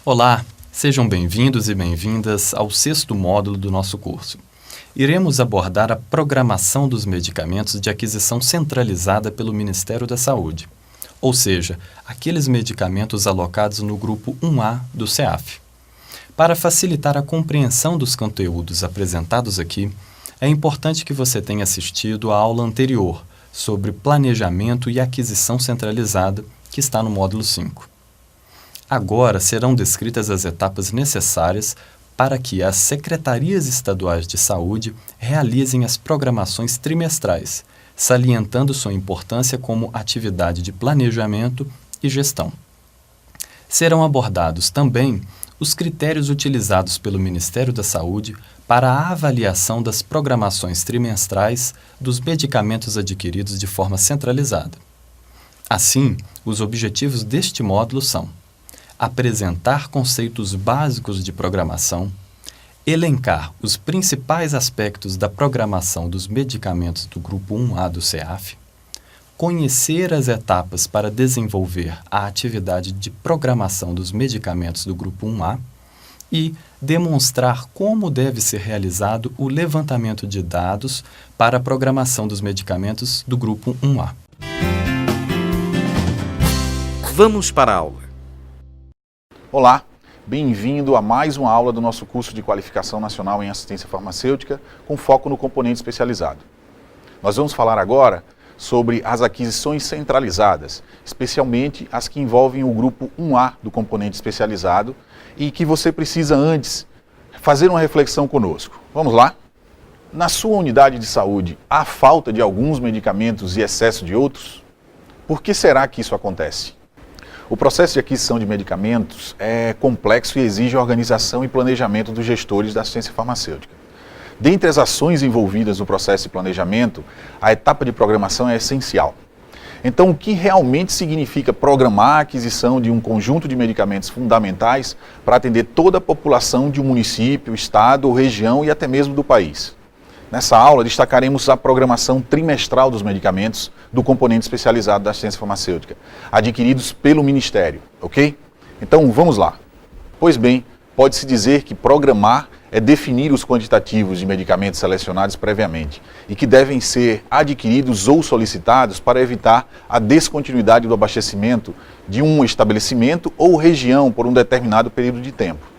Olá, sejam bem-vindos e bem-vindas ao 6º módulo do nosso curso. Iremos abordar a programação dos medicamentos de aquisição centralizada pelo Ministério da Saúde, ou seja, aqueles medicamentos alocados no grupo 1A do CEAF. Para facilitar a compreensão dos conteúdos apresentados aqui, é importante que você tenha assistido à aula anterior sobre planejamento e aquisição centralizada, que está no módulo 5. Agora serão descritas as etapas necessárias para que as secretarias estaduais de saúde realizem as programações trimestrais, salientando sua importância como atividade de planejamento e gestão. Serão abordados também os critérios utilizados pelo Ministério da Saúde para a avaliação das programações trimestrais dos medicamentos adquiridos de forma centralizada. Assim, os objetivos deste módulo são: apresentar conceitos básicos de programação, elencar os principais aspectos da programação dos medicamentos do grupo 1A do CEAF, conhecer as etapas para desenvolver a atividade de programação dos medicamentos do grupo 1A e demonstrar como deve ser realizado o levantamento de dados para a programação dos medicamentos do grupo 1A. Vamos para a aula. Olá, bem-vindo a mais uma aula do nosso curso de Qualificação Nacional em Assistência Farmacêutica, com foco no componente especializado. Nós vamos falar agora sobre as aquisições centralizadas, especialmente as que envolvem o grupo 1A do componente especializado e que você precisa antes fazer uma reflexão conosco. Vamos lá? Na sua unidade de saúde, há falta de alguns medicamentos e excesso de outros? Por que será que isso acontece? O processo de aquisição de medicamentos é complexo e exige organização e planejamento dos gestores da assistência farmacêutica. Dentre as ações envolvidas no processo de planejamento, a etapa de programação é essencial. Então, o que realmente significa programar a aquisição de um conjunto de medicamentos fundamentais para atender toda a população de um município, estado ou região e até mesmo do país? Nessa aula, destacaremos a programação trimestral dos medicamentos do componente especializado da assistência farmacêutica, adquiridos pelo Ministério, ok? Então, vamos lá. Pois bem, pode-se dizer que programar é definir os quantitativos de medicamentos selecionados previamente e que devem ser adquiridos ou solicitados para evitar a descontinuidade do abastecimento de um estabelecimento ou região por um determinado período de tempo.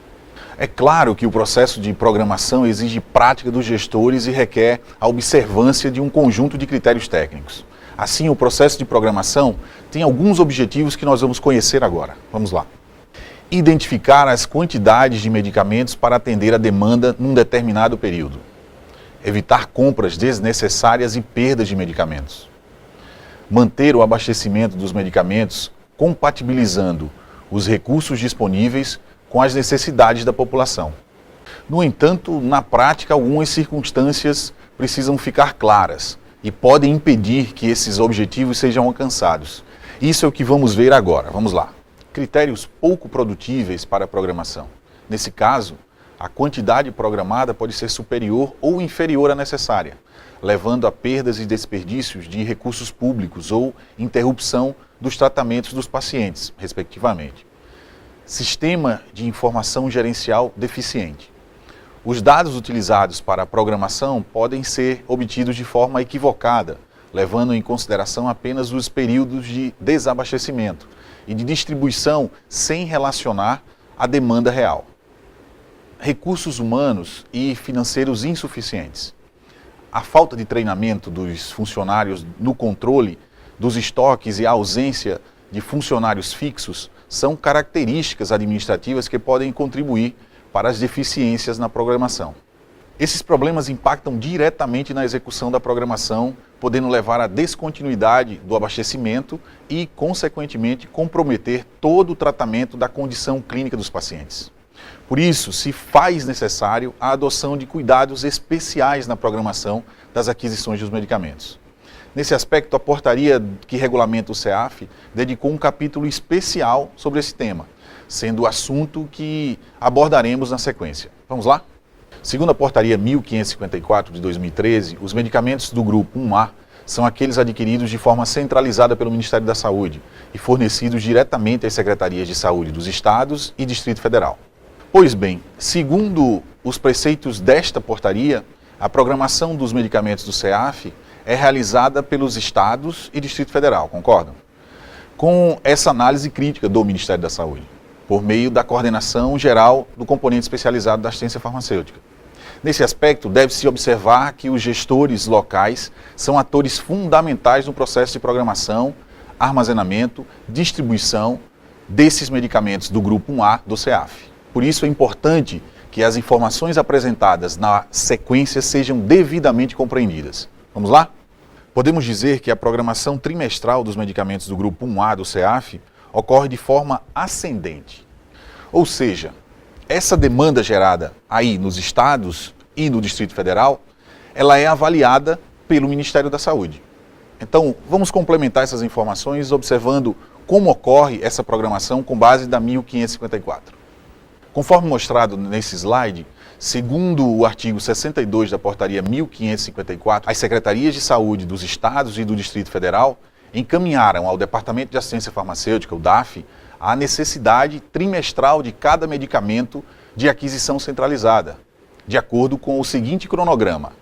É claro que o processo de programação exige prática dos gestores e requer a observância de um conjunto de critérios técnicos. Assim, o processo de programação tem alguns objetivos que nós vamos conhecer agora. Vamos lá. Identificar as quantidades de medicamentos para atender a demanda num determinado período. Evitar compras desnecessárias e perdas de medicamentos. Manter o abastecimento dos medicamentos compatibilizando os recursos disponíveis com as necessidades da população. No entanto, na prática, algumas circunstâncias precisam ficar claras e podem impedir que esses objetivos sejam alcançados. Isso é o que vamos ver agora. Vamos lá. Critérios pouco produtíveis para a programação. Nesse caso, a quantidade programada pode ser superior ou inferior à necessária, levando a perdas e desperdícios de recursos públicos ou interrupção dos tratamentos dos pacientes, respectivamente. Sistema de informação gerencial deficiente. Os dados utilizados para a programação podem ser obtidos de forma equivocada, levando em consideração apenas os períodos de desabastecimento e de distribuição sem relacionar a demanda real. Recursos humanos e financeiros insuficientes. A falta de treinamento dos funcionários no controle dos estoques e a ausência de funcionários fixos são características administrativas que podem contribuir para as deficiências na programação. Esses problemas impactam diretamente na execução da programação, podendo levar à descontinuidade do abastecimento e, consequentemente, comprometer todo o tratamento da condição clínica dos pacientes. Por isso, se faz necessário a adoção de cuidados especiais na programação das aquisições dos medicamentos. Nesse aspecto, a portaria que regulamenta o CEAF dedicou um capítulo especial sobre esse tema, sendo o assunto que abordaremos na sequência. Vamos lá? Segundo a portaria 1554 de 2013, os medicamentos do grupo 1A são aqueles adquiridos de forma centralizada pelo Ministério da Saúde e fornecidos diretamente às secretarias de saúde dos estados e Distrito Federal. Pois bem, segundo os preceitos desta portaria, a programação dos medicamentos do CEAF é realizada pelos estados e Distrito Federal, concordam? Com essa análise crítica do Ministério da Saúde, por meio da coordenação geral do componente especializado da assistência farmacêutica. Nesse aspecto, deve-se observar que os gestores locais são atores fundamentais no processo de programação, armazenamento, distribuição desses medicamentos do Grupo 1A do CEAF. Por isso é importante que as informações apresentadas na sequência sejam devidamente compreendidas. Vamos lá? Podemos dizer que a programação trimestral dos medicamentos do Grupo 1A do CEAF ocorre de forma ascendente. Ou seja, essa demanda gerada aí nos estados e no Distrito Federal, ela é avaliada pelo Ministério da Saúde. Então, vamos complementar essas informações observando como ocorre essa programação com base da 1554. Conforme mostrado nesse slide, segundo o artigo 62 da portaria 1554, as secretarias de saúde dos estados e do Distrito Federal encaminharam ao Departamento de Assistência Farmacêutica, o DAF, a necessidade trimestral de cada medicamento de aquisição centralizada, de acordo com o seguinte cronograma.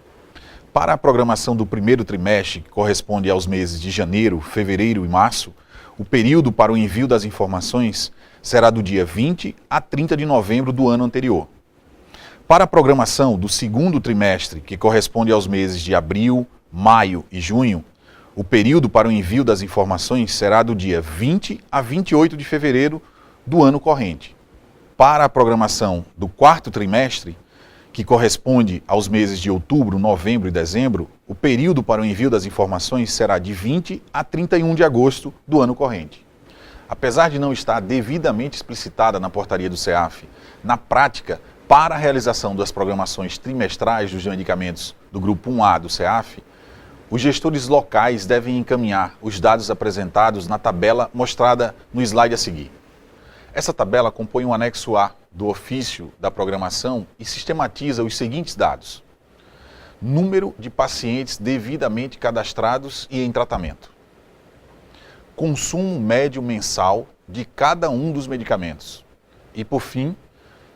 Para a programação do primeiro trimestre, que corresponde aos meses de janeiro, fevereiro e março, o período para o envio das informações será do dia 20 a 30 de novembro do ano anterior. Para a programação do segundo trimestre, que corresponde aos meses de abril, maio e junho, o período para o envio das informações será do dia 20 a 28 de fevereiro do ano corrente. Para a programação do quarto trimestre, que corresponde aos meses de outubro, novembro e dezembro, o período para o envio das informações será de 20 a 31 de agosto do ano corrente. Apesar de não estar devidamente explicitada na portaria do CEAF, na prática, para a realização das programações trimestrais dos medicamentos do Grupo 1A do CEAF, os gestores locais devem encaminhar os dados apresentados na tabela mostrada no slide a seguir. Essa tabela compõe um anexo A do ofício da programação e sistematiza os seguintes dados: número de pacientes devidamente cadastrados e em tratamento, consumo médio mensal de cada um dos medicamentos e, por fim,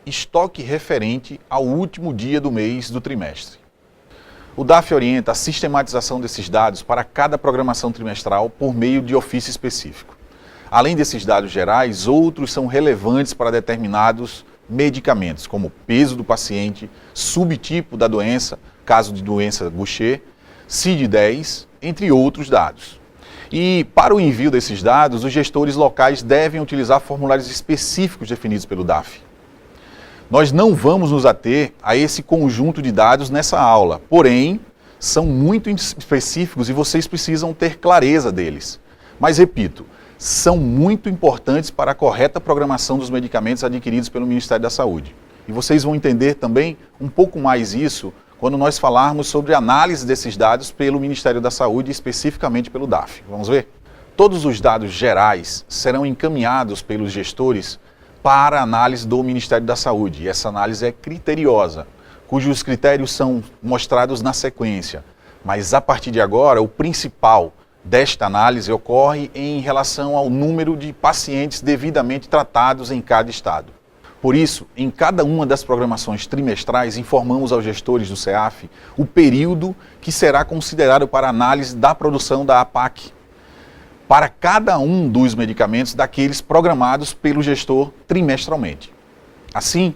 estoque referente ao último dia do mês do trimestre. O DAF orienta a sistematização desses dados para cada programação trimestral por meio de ofício específico. Além desses dados gerais, outros são relevantes para determinados medicamentos, como peso do paciente, subtipo da doença, caso de doença Gaucher, CID-10, entre outros dados. E para o envio desses dados, os gestores locais devem utilizar formulários específicos definidos pelo DAF. Nós não vamos nos ater a esse conjunto de dados nessa aula, porém, são muito específicos e vocês precisam ter clareza deles. Mas, repito, são muito importantes para a correta programação dos medicamentos adquiridos pelo Ministério da Saúde. E vocês vão entender também um pouco mais isso quando nós falarmos sobre a análise desses dados pelo Ministério da Saúde, especificamente pelo DAF. Vamos ver? Todos os dados gerais serão encaminhados pelos gestores para a análise do Ministério da Saúde. E essa análise é criteriosa, cujos critérios são mostrados na sequência. Mas a partir de agora, o principal desta análise ocorre em relação ao número de pacientes devidamente tratados em cada estado. Por isso, em cada uma das programações trimestrais, informamos aos gestores do CEAF o período que será considerado para análise da produção da APAC, para cada um dos medicamentos daqueles programados pelo gestor trimestralmente. Assim,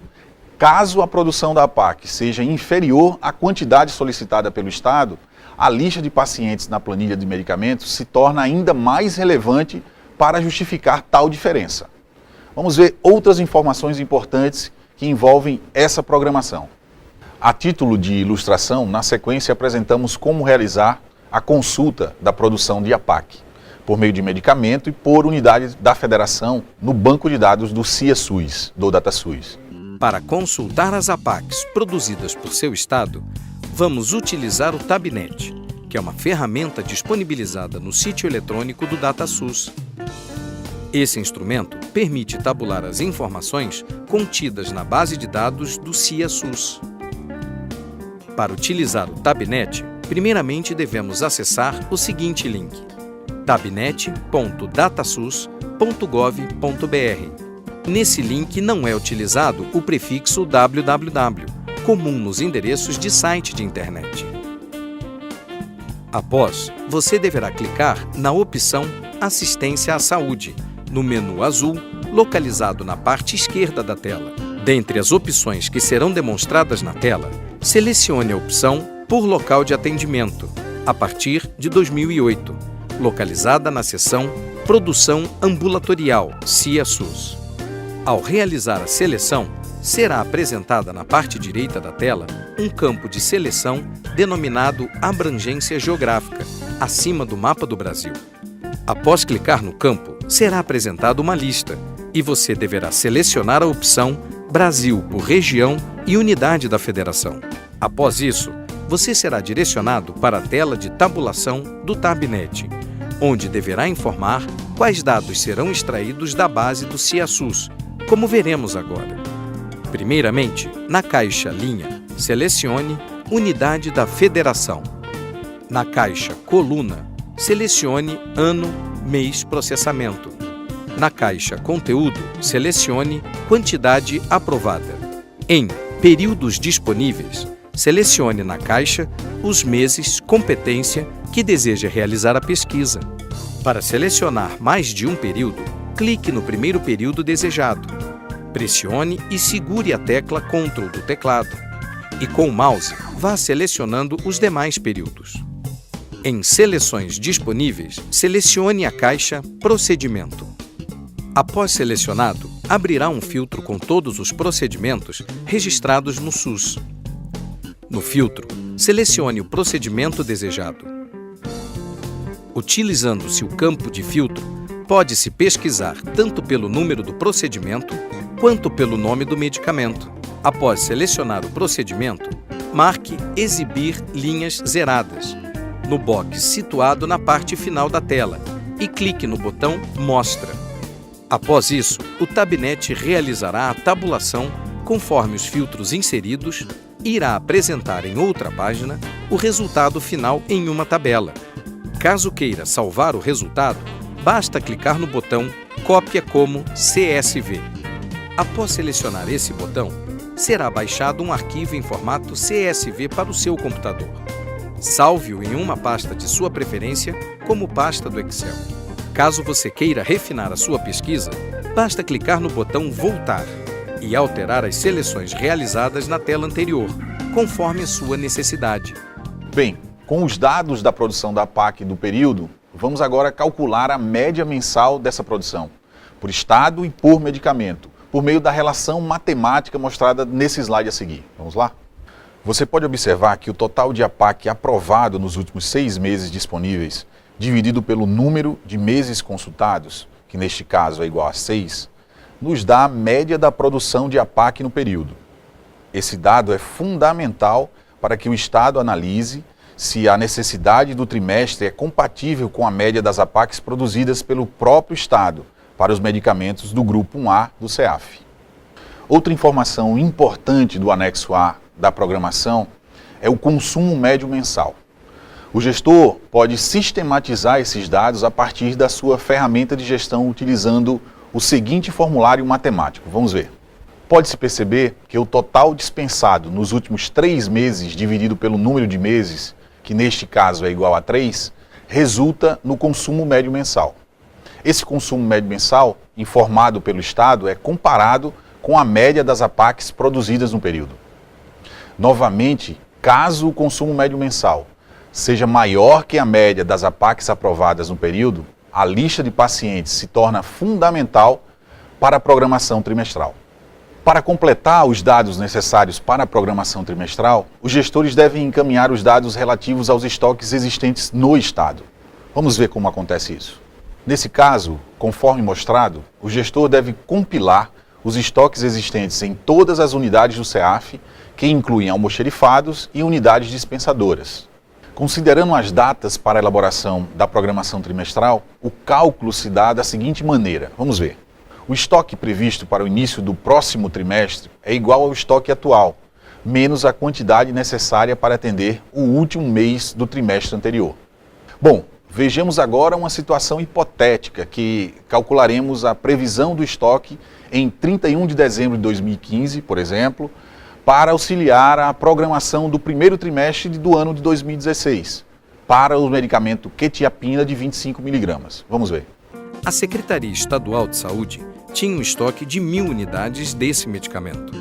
caso a produção da APAC seja inferior à quantidade solicitada pelo Estado, a lista de pacientes na planilha de medicamentos se torna ainda mais relevante para justificar tal diferença. Vamos ver outras informações importantes que envolvem essa programação. A título de ilustração, na sequência apresentamos como realizar a consulta da produção de APAC, por meio de medicamento e por unidade da federação no banco de dados do CIA-SUS, do DataSUS. Para consultar as APACs produzidas por seu estado, vamos utilizar o Tabnet, que é uma ferramenta disponibilizada no sítio eletrônico do DataSUS. Esse instrumento permite tabular as informações contidas na base de dados do CIA-SUS. Para utilizar o Tabnet, primeiramente devemos acessar o seguinte link: tabnet.datasus.gov.br. Nesse link não é utilizado o prefixo www, comum nos endereços de site de internet. Após, você deverá clicar na opção Assistência à Saúde, no menu azul, localizado na parte esquerda da tela. Dentre as opções que serão demonstradas na tela, selecione a opção Por local de atendimento, a partir de 2008, localizada na seção Produção Ambulatorial, CIA-SUS. Ao realizar a seleção, será apresentada na parte direita da tela um campo de seleção denominado Abrangência Geográfica, acima do mapa do Brasil. Após clicar no campo, será apresentada uma lista e você deverá selecionar a opção Brasil por região e unidade da federação. Após isso, você será direcionado para a tela de tabulação do Tabnet, onde deverá informar quais dados serão extraídos da base do CIA-SUS, como veremos agora. Primeiramente, na caixa Linha, selecione Unidade da Federação. Na caixa Coluna, selecione Ano, Mês, Processamento. Na caixa Conteúdo, selecione Quantidade aprovada. Em Períodos disponíveis, selecione na caixa os meses competência que deseja realizar a pesquisa. Para selecionar mais de um período, clique no primeiro período desejado. Pressione e segure a tecla Ctrl do teclado. E com o mouse, vá selecionando os demais períodos. Em Seleções disponíveis, selecione a caixa Procedimento. Após selecionado, abrirá um filtro com todos os procedimentos registrados no SUS. No filtro, selecione o procedimento desejado. Utilizando-se o campo de filtro, pode-se pesquisar tanto pelo número do procedimento quanto pelo nome do medicamento. Após selecionar o procedimento, marque Exibir linhas zeradas no box situado na parte final da tela e clique no botão Mostra. Após isso, o Tabnet realizará a tabulação conforme os filtros inseridos e irá apresentar em outra página o resultado final em uma tabela. Caso queira salvar o resultado, basta clicar no botão Cópia como CSV. Após selecionar esse botão, será baixado um arquivo em formato CSV para o seu computador. Salve-o em uma pasta de sua preferência, como pasta do Excel. Caso você queira refinar a sua pesquisa, basta clicar no botão Voltar e alterar as seleções realizadas na tela anterior, conforme a sua necessidade. Bem, com os dados da produção da APAC do período, vamos agora calcular a média mensal dessa produção, por estado e por medicamento, por meio da relação matemática mostrada nesse slide a seguir. Vamos lá? Você pode observar que o total de APAC aprovado nos últimos 6 meses disponíveis, dividido pelo número de meses consultados, que neste caso é igual a 6, nos dá a média da produção de APAC no período. Esse dado é fundamental para que o Estado analise se a necessidade do trimestre é compatível com a média das APACs produzidas pelo próprio Estado para os medicamentos do Grupo 1A do CEAF. Outra informação importante do anexo A da programação é o consumo médio mensal. O gestor pode sistematizar esses dados a partir da sua ferramenta de gestão utilizando o seguinte formulário matemático. Vamos ver. Pode-se perceber que o total dispensado nos últimos 3 meses dividido pelo número de meses, que neste caso é igual a 3, resulta no consumo médio mensal. Esse consumo médio mensal, informado pelo Estado, é comparado com a média das APACs produzidas no período. Novamente, caso o consumo médio mensal seja maior que a média das APACs aprovadas no período, a lista de pacientes se torna fundamental para a programação trimestral. Para completar os dados necessários para a programação trimestral, os gestores devem encaminhar os dados relativos aos estoques existentes no Estado. Vamos ver como acontece isso. Nesse caso, conforme mostrado, o gestor deve compilar os estoques existentes em todas as unidades do CEAF, que incluem almoxerifados e unidades dispensadoras. Considerando as datas para a elaboração da programação trimestral, o cálculo se dá da seguinte maneira. Vamos ver. O estoque previsto para o início do próximo trimestre é igual ao estoque atual, menos a quantidade necessária para atender o último mês do trimestre anterior. Bom, vejamos agora uma situação hipotética que calcularemos a previsão do estoque em 31 de dezembro de 2015, por exemplo, para auxiliar a programação do primeiro trimestre do ano de 2016, para o medicamento quetiapina de 25 mg. Vamos ver. A Secretaria Estadual de Saúde tinha um estoque de 1.000 unidades desse medicamento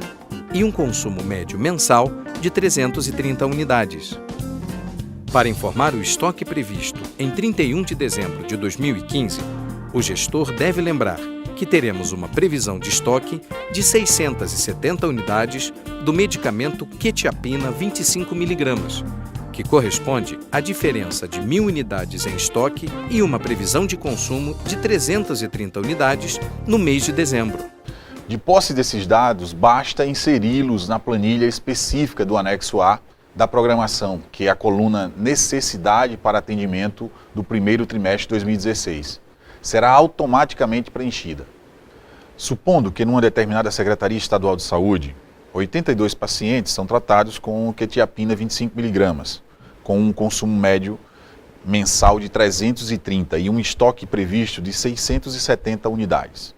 e um consumo médio mensal de 330 unidades. Para informar o estoque previsto em 31 de dezembro de 2015, o gestor deve lembrar que teremos uma previsão de estoque de 670 unidades do medicamento quetiapina 25 mg, que corresponde à diferença de 1.000 unidades em estoque e uma previsão de consumo de 330 unidades no mês de dezembro. De posse desses dados, basta inseri-los na planilha específica do anexo A da programação, que é a coluna Necessidade para atendimento do primeiro trimestre de 2016. Será automaticamente preenchida. Supondo que numa determinada Secretaria Estadual de Saúde, 82 pacientes são tratados com quetiapina 25 mg, com um consumo médio mensal de 330 e um estoque previsto de 670 unidades.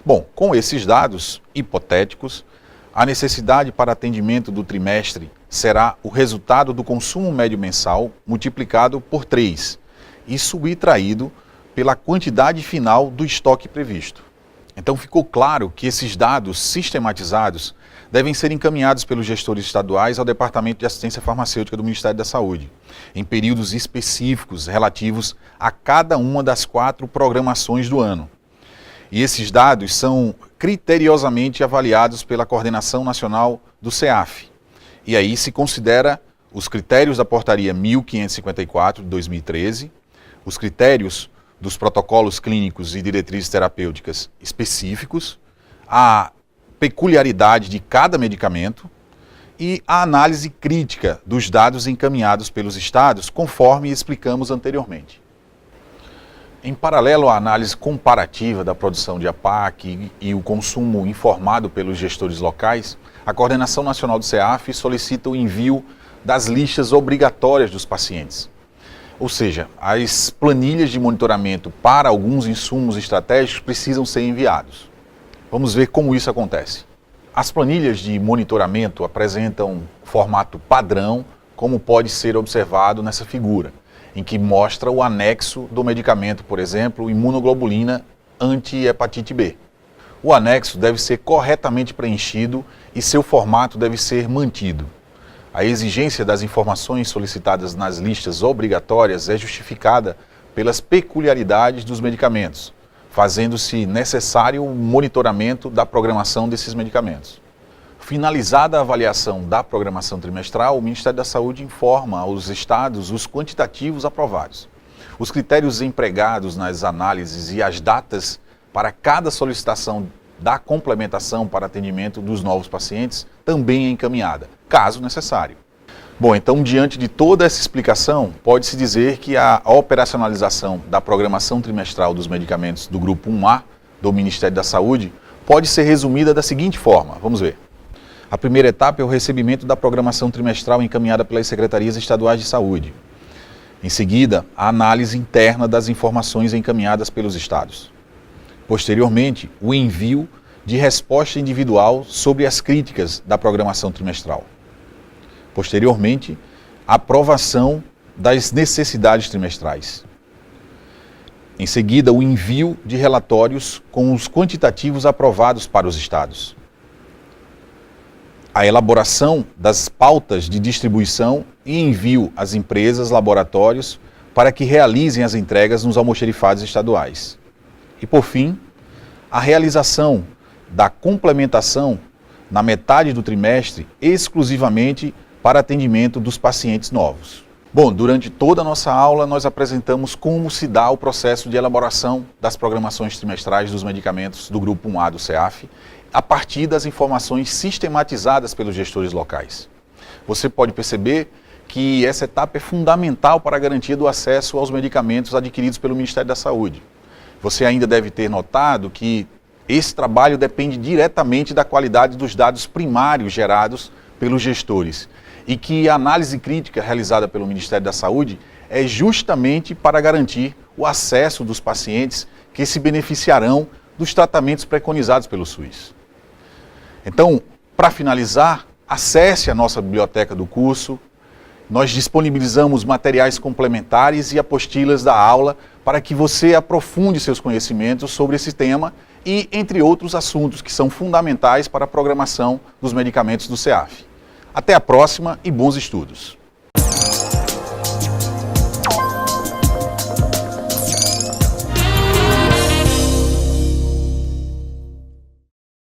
Bom, com esses dados hipotéticos, a necessidade para atendimento do trimestre será o resultado do consumo médio mensal multiplicado por 3 e subtraído pela quantidade final do estoque previsto. Então ficou claro que esses dados sistematizados devem ser encaminhados pelos gestores estaduais ao Departamento de Assistência Farmacêutica do Ministério da Saúde, em períodos específicos relativos a cada uma das 4 programações do ano. E esses dados são criteriosamente avaliados pela Coordenação Nacional do CEAF. E aí se considera os critérios da Portaria 1554 de 2013, os critérios dos protocolos clínicos e diretrizes terapêuticas específicos, a peculiaridade de cada medicamento e a análise crítica dos dados encaminhados pelos estados, conforme explicamos anteriormente. Em paralelo à análise comparativa da produção de APAC e o consumo informado pelos gestores locais, a Coordenação Nacional do CEAF solicita o envio das listas obrigatórias dos pacientes. Ou seja, as planilhas de monitoramento para alguns insumos estratégicos precisam ser enviados. Vamos ver como isso acontece. As planilhas de monitoramento apresentam formato padrão, como pode ser observado nessa figura, em que mostra o anexo do medicamento, por exemplo, imunoglobulina anti-hepatite B. O anexo deve ser corretamente preenchido e seu formato deve ser mantido. A exigência das informações solicitadas nas listas obrigatórias é justificada pelas peculiaridades dos medicamentos, fazendo-se necessário o monitoramento da programação desses medicamentos. Finalizada a avaliação da programação trimestral, o Ministério da Saúde informa aos estados os quantitativos aprovados, os critérios empregados nas análises e as datas para cada solicitação da complementação para atendimento dos novos pacientes também é encaminhada, caso necessário. Bom, então, diante de toda essa explicação, pode-se dizer que a operacionalização da programação trimestral dos medicamentos do Grupo 1A do Ministério da Saúde pode ser resumida da seguinte forma, vamos ver. A primeira etapa é o recebimento da programação trimestral encaminhada pelas Secretarias Estaduais de Saúde. Em seguida, a análise interna das informações encaminhadas pelos estados. Posteriormente, o envio de resposta individual sobre as críticas da programação trimestral. Posteriormente, a aprovação das necessidades trimestrais. Em seguida, o envio de relatórios com os quantitativos aprovados para os estados. A elaboração das pautas de distribuição e envio às empresas, laboratórios, para que realizem as entregas nos almoxerifados estaduais. E, por fim, a realização da complementação na metade do trimestre, exclusivamente para atendimento dos pacientes novos. Bom, durante toda a nossa aula, nós apresentamos como se dá o processo de elaboração das programações trimestrais dos medicamentos do Grupo 1A do CEAF, a partir das informações sistematizadas pelos gestores locais. Você pode perceber que essa etapa é fundamental para a garantia do acesso aos medicamentos adquiridos pelo Ministério da Saúde. Você ainda deve ter notado que esse trabalho depende diretamente da qualidade dos dados primários gerados pelos gestores e que a análise crítica realizada pelo Ministério da Saúde é justamente para garantir o acesso dos pacientes que se beneficiarão dos tratamentos preconizados pelo SUS. Então, para finalizar, acesse a nossa biblioteca do curso. Nós disponibilizamos materiais complementares e apostilas da aula para que você aprofunde seus conhecimentos sobre esse tema e, entre outros assuntos que são fundamentais para a programação dos medicamentos do CEAF. Até a próxima e bons estudos!